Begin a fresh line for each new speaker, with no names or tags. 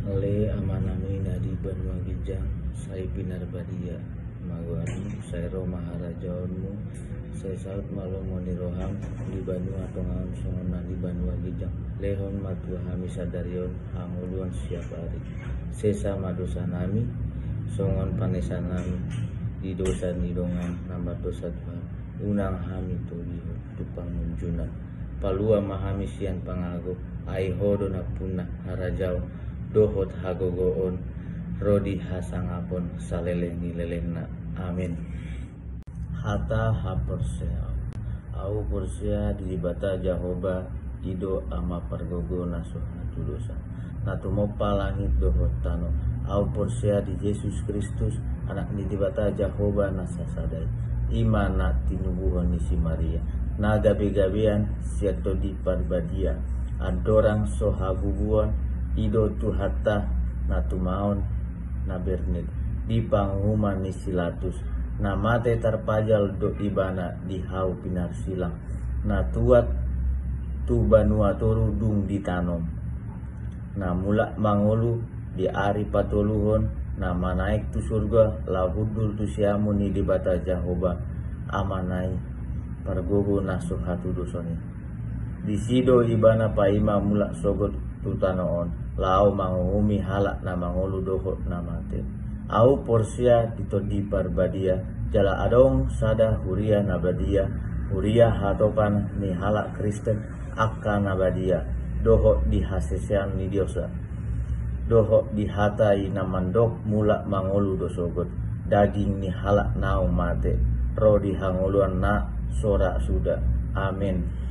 Le amanami nadi banua gijang sai pinar badia maguanu sai roma harajaonmu sai saut malu moni roham di banua tongaun songona di banua gijang lehon matua hami sadarion hanguluan siap hari sesa madosa nami songon panesan nami di dosa nidongan nambah dosa Tuhan unang hami tuliho tupang munjunan palua mahami sian pangago aihodo na punah harajau dohot hagogoon rodi hasangapon saleleni lelengna amin. Hata haporsea au porsea di bata Jahoba ido ama pargogo nasuha tudosa natumopa langit dohot tano au porsea di Yesus Kristus anak ni di bata Jahoba nasasadai imana tinubuhon ni si Maria na gabi-gabian siato di parbadia adorang sohabubuan ido tuhata natumaon na bernit di panghuman ni silatus na mate tarpajal do ibana di hau pinar silang na tuat tu banua toru dung ditanom na mula mangolu di ari patoluhon na manaik tu surga lahudul tu siamu ni di bata Jahoba amanai pargogo nasuhatu dosoni di sido ibana paima mula sogot tutanoon lao manguhumi halak na mangolu dohot na mate au porsia ditodi parbadia jala adong sada huria nabadia huria hatopan ni halak Kristen akka nabadia dohot di hasesian ni diosa dohot di hatai na mandok mula mangolu dosogot daging ni halak nau mate ro di hangoluan na sora sudah amin.